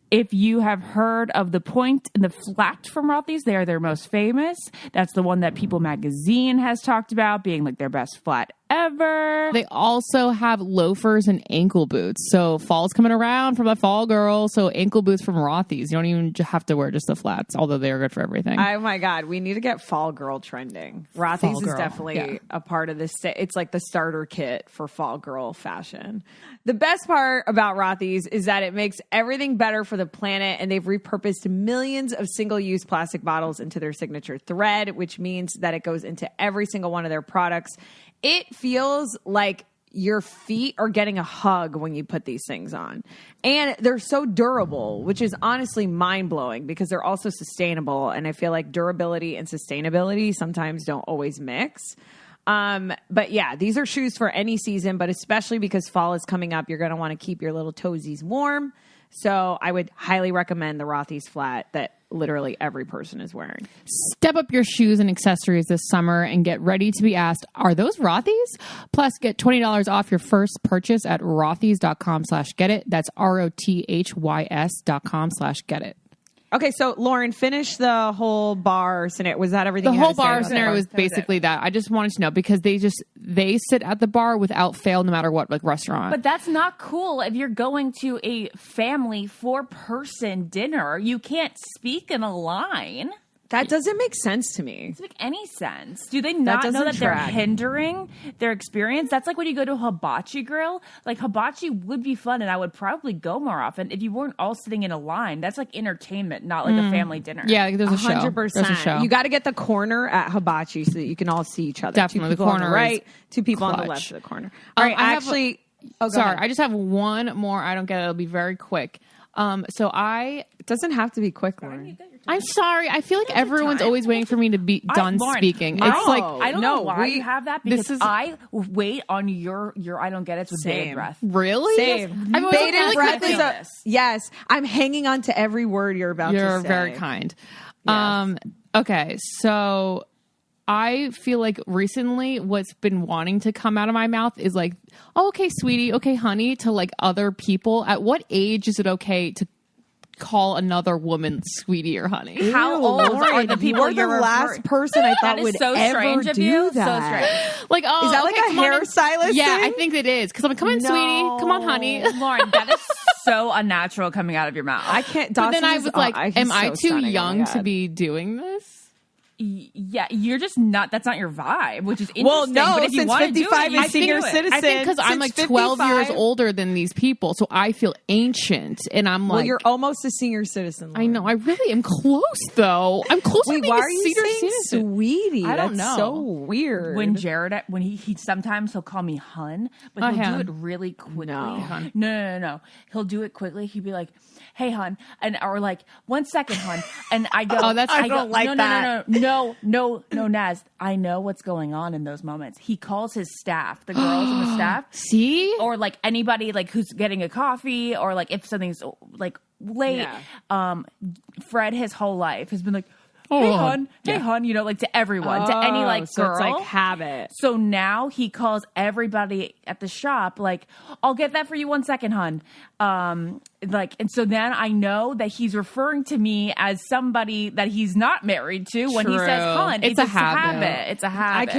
If you have heard of the point and the flat from Rothy's, they are their most famous. That's the one that People Magazine has talked about being like their best flat ever. They also have loafers and ankle boots. So fall's coming around for the fall girl. So ankle boots from Rothy's. You don't even have to wear just the flats, although they are good for everything. Oh my God. We need to get fall girl trending. Rothy's is definitely a part of this. It's like the starter kit for fall girl fashion. The best part about Rothy's is that it makes everything better for the planet, and they've repurposed millions of single-use plastic bottles into their signature thread, which means that it goes into every single one of their products. It feels like your feet are getting a hug when you put these things on. And they're so durable, which is honestly mind-blowing because they're also sustainable. And I feel like durability and sustainability sometimes don't always mix. But yeah, these are shoes for any season, but especially because fall is coming up, you're going to want to keep your little toesies warm. So I would highly recommend the Rothy's flat that literally every person is wearing. Step up your shoes and accessories this summer and get ready to be asked, are those Rothy's? Plus, get $20 off your first purchase at rothys.com/getit. That's ROTHYS.com/getit. Okay, so Lauren, finish the whole bar scenario. Was that everything? The you whole had to say bar about scenario the was basically that. I just wanted to know because they sit at the bar without fail, no matter what, like restaurant. But that's not cool. If you're going to a family 4-person dinner, you can't speak in a line. That doesn't make sense to me. It doesn't make any sense. Do they not know that they're hindering their experience? That's like when you go to a hibachi grill. Like, hibachi would be fun, and I would probably go more often if you weren't all sitting in a line. That's like entertainment, not like a family dinner. Yeah, there's a show. 100%. There's a show. You got to get the corner at hibachi so that you can all see each other. Definitely. 2 people The corner on the right, is 2 people on the clutch. left of the corner. All right, I just have one more. I don't get it. It'll be very quick. It doesn't have to be quick, Lauren. I'm sorry. I feel like everyone's always waiting for me to be done Lauren, speaking. No. It's like, I don't know why you have that because this is- I wait on your I don't get it with bated breath. really? Same. I've always Bated really breath quickly- is yes. I'm hanging on to every word you're about to say. You're very kind. Yes. Okay, so I feel like recently what's been wanting to come out of my mouth is like, oh, okay, sweetie, okay, honey, to like other people. At what age is it okay to call another woman sweetie or honey? How old are the people you're the last person I thought that is would so ever strange of do you. that. So strange. Like, oh, Is that okay, like a come on hair in. stylist Yeah, thing? I think it is. Because I'm like, come in, sweetie. Come on, honey. Lauren, that is so unnatural coming out of your mouth. I can't. But then Dawson I is- was like, he's am so I too stunning. Oh my young to God. be doing this? Yeah, you're just not. That's not your vibe, which is interesting. Well, no, but if you since want to do 55 it, you is senior do it. citizen. I think because I'm like Since 12 years 55 older than these people, so I feel ancient, and I'm Well, like, you're almost a senior citizen. Lauren. I know, I really am close though. I'm closer to Wait, being why a are you senior saying citizen. sweetie? I don't That's know. so weird. When Jared, when he sometimes he'll call me hun, but he'll hun. do it really quickly. No. No. He'll do it quickly. He'd be like, "Hey, hun," and or like, "1 second, hun," and I go, Oh, that's- I don't like that. No, Naz, I know what's going on in those moments. He calls his staff, the girls and the staff, See? or like anybody like who's getting a coffee, or like if something's like late. Yeah. Fred, his whole life has been like, Oh, "Hey, yeah. hun," you know, like to everyone, to any like so girl. it's like habit. So now he calls everybody at the shop like, "I'll get that for you 1 second, hun." Like, and so then I know that he's referring to me as somebody that he's not married to when he True. says hun. It's a habit. It's a habit.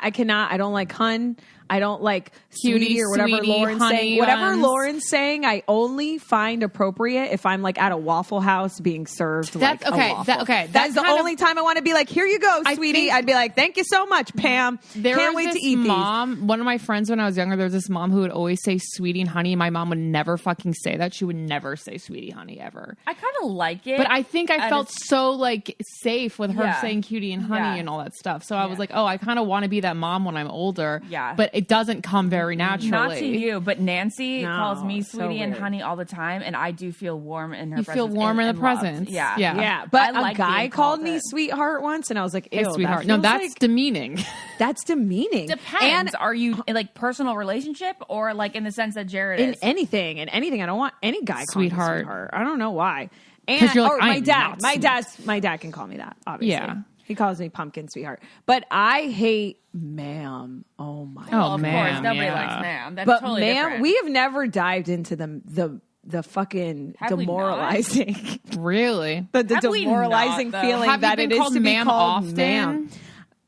I cannot. I don't like hun. I don't like Cutie, sweetie or whatever sweetie, Lauren's honey saying. Whatever buns. Lauren's saying, I only find appropriate if I'm like at a Waffle House being served That's like okay. a waffle. That's That's the kind of- only time I want to be like, here you go, I sweetie. think- I'd be like, thank you so much, Pam. There Can't was wait this to eat mom, one of my friends when I was younger, there was this mom who would always say sweetie and honey. And my mom would never fucking say that. She would never say sweetie honey ever. I kind of like it. But I think I felt so like safe with her Yeah. saying cutie and honey Yeah. and all that stuff. So I was like, oh, I kind of want to be that mom when I'm older. Yeah. But it doesn't come very naturally. Not to you, but Nancy No, calls me so sweetie and weird. honey all the time, and I do feel warm in her You presence. feel warm in the and loved. presence. Yeah. Yeah. Yeah, but I like a guy being called called me it. sweetheart once, and I was like, Hey, ew, sweetheart. that No, feels that's like- demeaning. that's demeaning. Depends. Are you in like personal relationship or like in the sense that Jared In is? anything. I don't want any guy calling me Sweetheart. sweetheart. I don't know why. 'Cause And you're like, or I my am dad. not My dad can call me that, obviously. Yeah. He calls me pumpkin sweetheart. But I hate ma'am. Oh my Oh, Well, of ma'am, course, nobody yeah. likes ma'am. That's But totally ma'am, different. we have never dived into the fucking Have we not? demoralizing Really? the Have we demoralizing not, though? feeling Have you that been it is called to be ma'am called often? ma'am.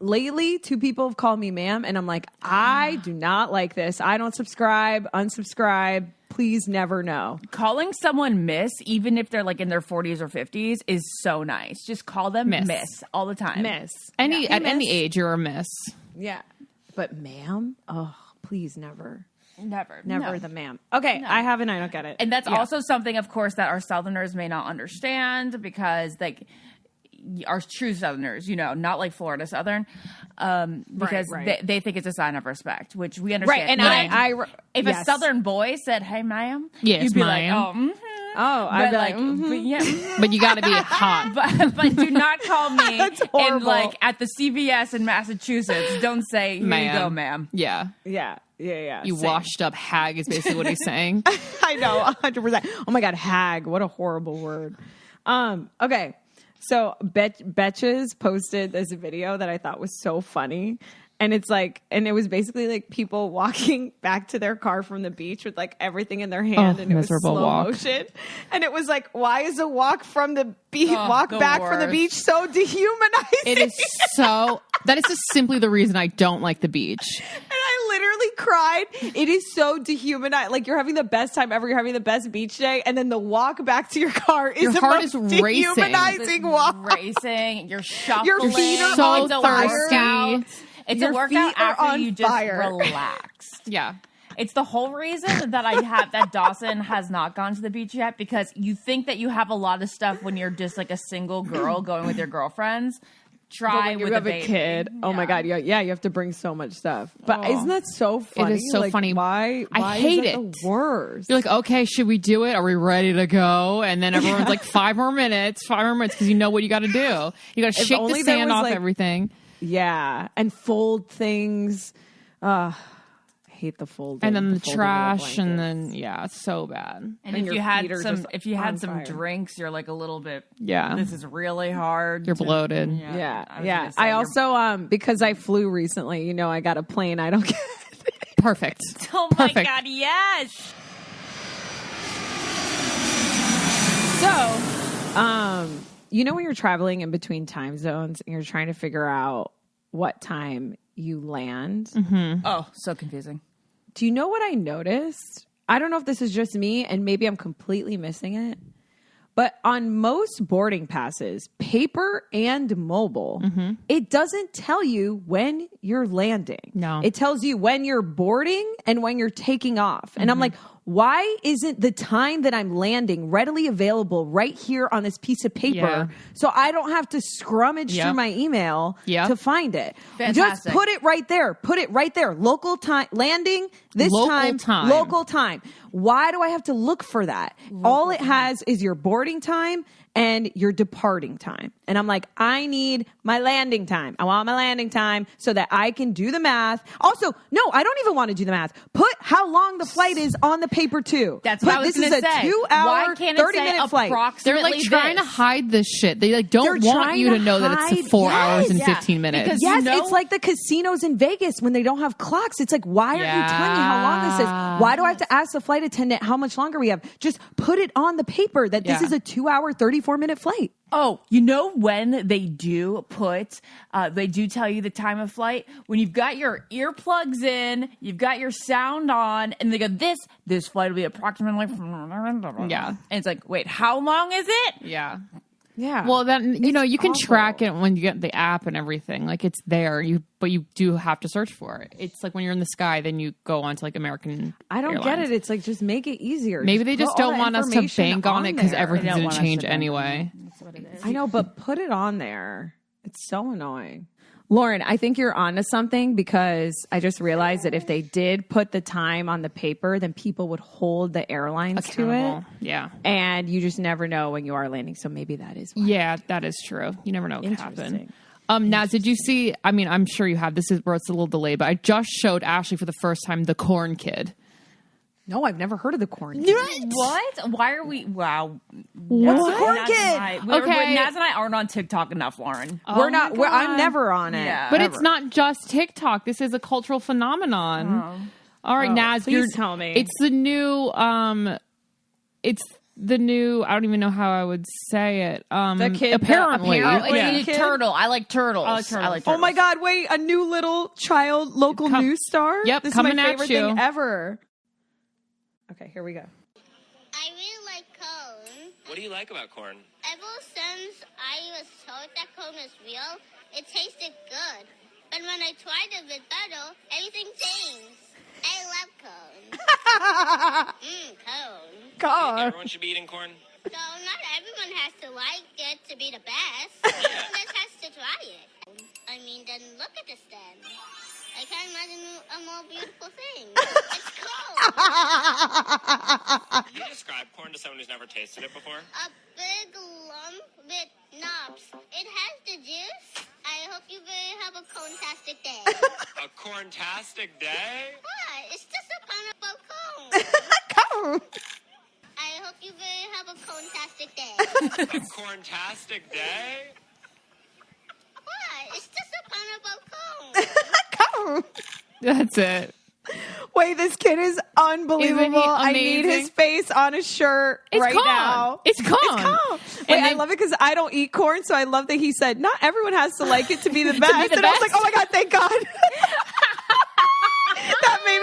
Lately, 2 people have called me ma'am, and I'm like, I do not like this. I don't subscribe, unsubscribe. Please never know. Calling someone miss, even if they're like in their 40s or 50s, is so nice. Just call them Miss. miss all the time. Miss. At any miss. age, you're a miss. Yeah. But ma'am? Oh, please never. Never. Never No. the ma'am. Okay, I haven't. I don't get it. And that's Yeah. also something, of course, that our Southerners may not understand because, like, our true Southerners, not like Florida Southern, because right. They think it's a sign of respect, which we understand. Right, and But if a yes. Southern boy said, "Hey, ma'am," Yes, you'd be ma'am. like, "Oh, mm-hmm." Oh, I'd be like, but yeah, mhm. But you got to be hot. but do not call me That's in horrible. like at the CVS in Massachusetts. Don't say, "Here you go, ma'am." Yeah. yeah. You same. washed up hag is basically what he's saying. I know, 100%. Oh my God, hag. What a horrible word. Okay. So Betches posted this video that I thought was so funny. And it's like, and it was basically like people walking back to their car from the beach with like everything in their hand, and it was miserable slow walk. motion. And it was like, why is a walk from the beach, Oh, the back from the worst. beach so dehumanizing? It is so. That is just simply the reason I don't like the beach. And I literally cried. It is so dehumanizing. Like you're having the best time ever. You're having the best beach day, and then the walk back to your car is Your the heart most is racing. dehumanizing walk. Racing, you're shuffling. Your feet are So on it's a fire. workout. It's Your a workout feet are after on you just fire. relaxed. Yeah. It's the whole reason that Dawson has not gone to the beach yet, because you think that you have a lot of stuff when you're just like a single girl going with your girlfriends. But Try when you with have a a baby. kid. Oh my God. Yeah, you have to bring so much stuff. But isn't that so funny? is so Like, funny. Why I is hate that it. the worst? You're like, okay, should we do it? Are we ready to go? And then everyone's like, 5 more minutes, because you know what you got to do. You got to If shake only the there sand was, off like- everything. Yeah. And fold things. I hate the folding. And then the folding trash, little and blankets. then, yeah, it's so bad. And And if your you had feet are some, just if you on had some fire. drinks, you're like a little bit. Yeah. This is really hard. You're bloated. Yeah. I was Yeah. gonna say, I you're- also, because I flew recently, I got a plane. I don't get Perfect. Oh my Perfect. God! Yes. So, when you're traveling in between time zones and you're trying to figure out what time you land, Oh, so confusing. do you know what I noticed? I don't know if this is just me and maybe I'm completely missing it. But on most boarding passes, paper and mobile, it doesn't tell you when you're landing. No. It tells you when you're boarding and when you're taking off. And I'm like, why isn't the time that I'm landing readily available right here on this piece of paper Yeah. so I don't have to scrummage Yep. through my email Yep. to find it? Just Fantastic. put it right there. Put it right there. Local time, landing this Local time. local time. Why do I have to look for that? All it has is your boarding time and your departing time. And I'm like, I need my landing time. I want my landing time so that I can do the math. Also, no, I don't even want to do the math. Put how long the flight is on the paper too. That's Put, what I was this is going to a say. 2-hour, Why can't it say 30-minute flight. They're approximately like trying to this? hide this shit. They like don't They're want trying you to to know that it's hide- 4 hours and yes. 15 minutes. Because Yes, you know- it's like the casinos in Vegas when they don't have clocks. It's like, why aren't you telling me how long this is? Why do I have to ask the flight attendant how much longer we have? Just put it on the paper that this Yeah. is a 2-hour, 34-minute flight. Oh, you know when they do they do tell you the time of flight? When you've got your earplugs in, you've got your sound on, and they go, this flight will be approximately... Yeah. And it's like, wait, how long is it? Yeah. Yeah. Well, then, you can awful. track it when you get the app and everything. Like, it's there, but you do have to search for it. It's like when you're in the sky, then you go on to, like, American I don't get it. It's like, just make it easier. Maybe they just put all don't the want us to information bank on it because there. everything's They don't going want to us change to bank on anyway. That's what it is. I know, but put it on there. It's so annoying. Lauren, I think you're onto something because I just realized that if they did put the time on the paper, then people would hold the airlines to it. Accountable. Yeah. And you just never know when you are landing. So maybe that is why. Yeah, that is true. You never know what could happen. Interesting. Naz, did you see, I mean, I'm sure you have, this is where it's a little delayed, but I just showed Ashley for the first time the Corn Kid. No, I've never heard of the corn kid. What? Why are we? Wow. What's the corn Naz kid? and I- Okay. Naz and I aren't on TikTok enough, Lauren. We're not. I'm never on it. Yeah. But it's not just TikTok. This is a cultural phenomenon. All right, Naz, please tell me. It's the new, I don't even know how I would say it. The kid, apparently. apparently kid? Turtle. I like turtles. I like turtles. Oh my God! Wait, a new little child local news star. Yep, this coming is my at favorite you. thing ever. Okay, here we go. I really like corn. What do you like about corn? Ever since I was told that corn is real, it tasted good. But when I tried it with butter, everything changed. I love corn. Corn. God. Everyone should be eating corn. So not everyone has to like it to be the best. Everyone just has to try it. I mean, then look at this then. I can't imagine a more beautiful thing. It's corn. Can you describe corn to someone who's never tasted it before? A big lump with knobs. It has the juice. I hope you will have a corntastic day. A corntastic day? What? It's just a pineapple cone. Come. I hope you will have a corntastic day. A corntastic day? What? It's just a pineapple cone. Come. That's it. Wait, this kid is unbelievable. Isn't he I need amazing? his face on a shirt right corn. now. It's corn. Wait, And I then- love it because I don't eat corn, so I love that he said not everyone has to like it to be the best. the And I was best. like, oh my God, thank God.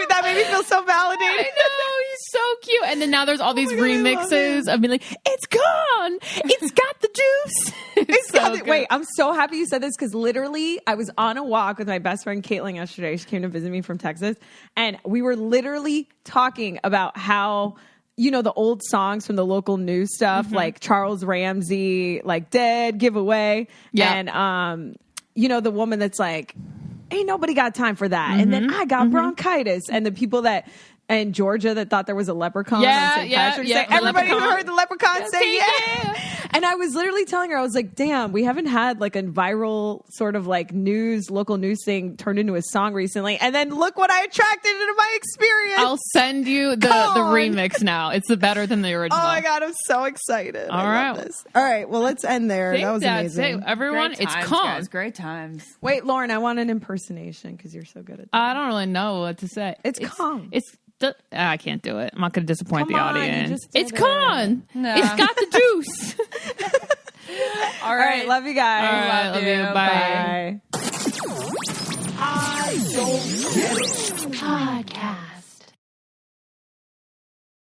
that made me feel so validated. I know, he's so cute. And then now there's all these my God, I love remixes of being like, it's gone. It's got the juice. It's so good. Wait, I'm so happy you said this because literally I was on a walk with my best friend Caitlin yesterday. She came to visit me from Texas, and we were literally talking about how, the old songs from the local news stuff, like Charles Ramsey, like Dead, Giveaway. Yeah. And, the woman that's like, ain't nobody got time for that. And then I got bronchitis. And the people in Georgia that thought there was a leprechaun Yeah, on St. yeah, Patrick's yeah, Day. the Everybody who leprechaun. heard the leprechaun say yeah. yeah. And I was literally telling her, I was like, damn, we haven't had like a viral sort of like local news thing turned into a song recently. And then look what I attracted into my experience. I'll send you the on. remix now. It's better than the original. Oh my God, I'm so excited. All I right. love this. All right, well, let's end there. I think That was that's amazing. it. Everyone, Great it's times, calm. guys. Great times. Wait, Lauren, I want an impersonation because you're so good at that. I don't really know what to say. It's calm. I can't do it. I'm not going to disappoint Come the on, you audience. just did It's it. con. No. It's got the juice. All All right, love you guys. All right, love you. Bye. Bye. I don't get it. Podcast.